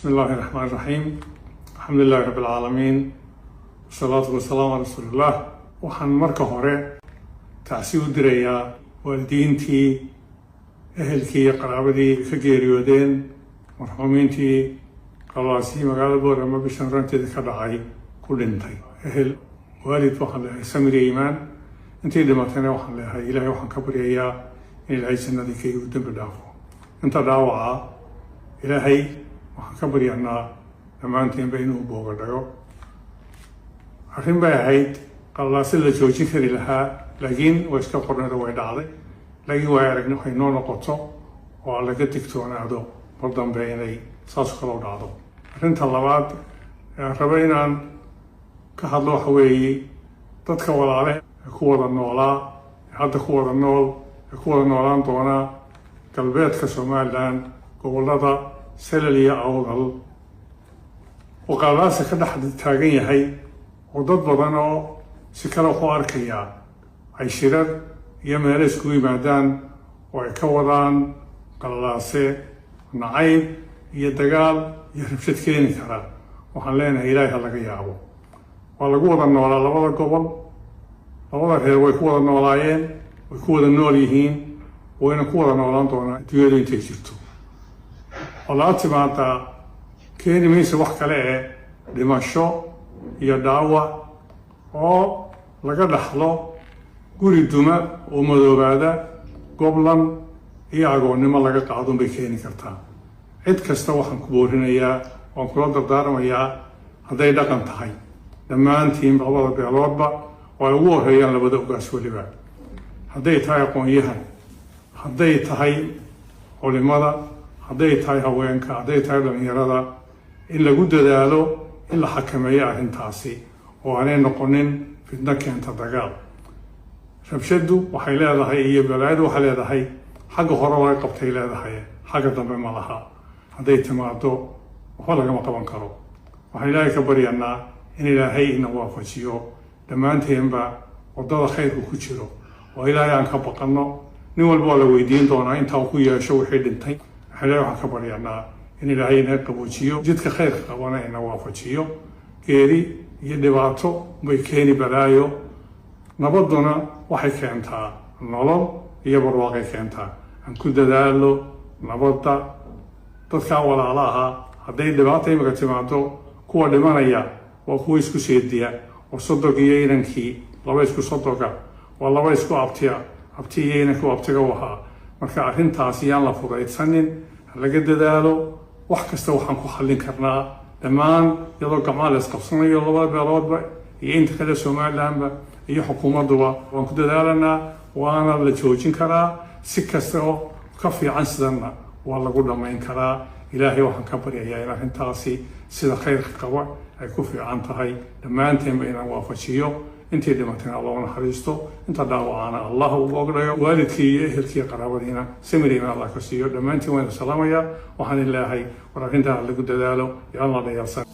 بسم الله الرحمن الرحيم. الحمد لله رب العالمين والصلاة والسلام على رسول الله. waxaan marka hore tacsi u dirayaa waalidiintii ehelkii iyo qaraabadii ka geeriyoodeen marxuumiintii qalaasii magaalada Boorama bishan ranteeda ka dhacay ku dhintay. ehel waalid waxaan leeyahay samir iyo iimaan, intii dhimatayna waxaan leeyahay ilaahay waxaan ka baryayaa in ilaahay jannadii ka igu dambi dhaafo. inta dhaawaca ilaahay waxaan ka baryanaa dhammaanteenba inuu booga dhago. arrin bay ahayd qalaasi la joojin kari lahaa, laakiin way iska qornada way dhacday. laakiin way aragni waxay noo noqoto oo laga digtoonaado mar dambe inay saas kaloo dhacdo. arrinta labaad raba inaan ka hadlo waxa weeye dadka walaale ee ku wada noolaa, hadda ku wada nool, ee ku wada noolaan doonaa galbeedka Somaliland, gobollada Salal iyo Awdal, oo qalaasi ka dhex taagan yahay oo dad badan oo si kale u arkaya ay shirar iyo meelo iskugu yimaadaan oo ay ka wadaan qalaase nacayb iyo dagaal iyo rabshad keeni kara. waxaan leenahay ilaahay ha laga yaabo. waa lagu wada noolaa labada gobol, labada reer way ku wada noolaayeen, way ku wada nool yihiin, wayna ku wada noolaan doonaa adduunyadu intay jirto. walaa timaada keeni maysa wax kale ee dhimasho iyo dhaawac oo laga dhaxlo guri duma oo madoobaada, goblan iyo agoonnimo laga qaadun bay keeni kartaa. cid kasta waxaan ku boorinayaa, waan kula dardaarmayaa, hadday dhaqan tahay dhammaantiin labada beeloodba oo ay ugu horreeyaan labada ogaas weliba, hadday tahay aqoon-yahan, hadday tahay culimada, hadday tahay haweenka, hadday tahay dhallinyarada, in lagu dadaalo in la xakameeyo arrintaasi oo aanay noqonin fitno keenta dagaal. rabshadu waxay leedahay iyo balaayadu waxay leedahay xagga hore laga qabtay leedahay, xagga dambe ma laha. hadday timaado waxba lagama qaban karo. waxaan ilaahay ka baryanaa in ilaahay ina waafajiyo dhammaanteenba waddada khayrku ku jiro, oo ilaahay aan ka baqanno. nin walba waa la weydiin doonaa intaa uu ku yeesho wixii dhintay. ilaahay waxaan ka baryanaa in ilaahay ina qaboojiyo, jidka khayrka qabana ina waafajiyo. geeri iyo dhibaato bay keeni balaayo, nabaduna waxay keentaa nolol iyo barwaaqay keentaa. aan ku dadaalo nabadda. dadkaa walaala ahaa hadday dhibaata imika timaado, kuwa dhimanaya waa kuwa isku seediya, oo sodog iyo inankii laba isku sodoga, waa laba isku abtiya, abti iyo inankii abtiga u ahaa. marka arrintaasi yaan la fudaydsanin, laga dadaalo. wax kasta waxaan ku xallin karnaa dhammaan iyadoo gacmaha la isqabsanayo labada beeloodba iyo inta kale Somalilandba iyo xukuumadduba. waan ku dadaalanaa, waana la joojin karaa. si kasta oo ka fiican sidanna waa lagu dhammayn karaa. ilaahay waxaan ka baryayaa in arrintaasi sida khayrka qaba ay ku fiican tahay, dhammaanteenba inaan waafajiyo. intii dhimatayna Allah naxariisto, inta dhaawacana Allah u bogdhayo. waalidkii iyo ehelkii iyo qaraabadiina samiriina Allah ka siiyo. dhammaantiin waan salaamayaa. waxaan ilaahay war arrintaa lagu dadaalo, ya Allah dhayalsan.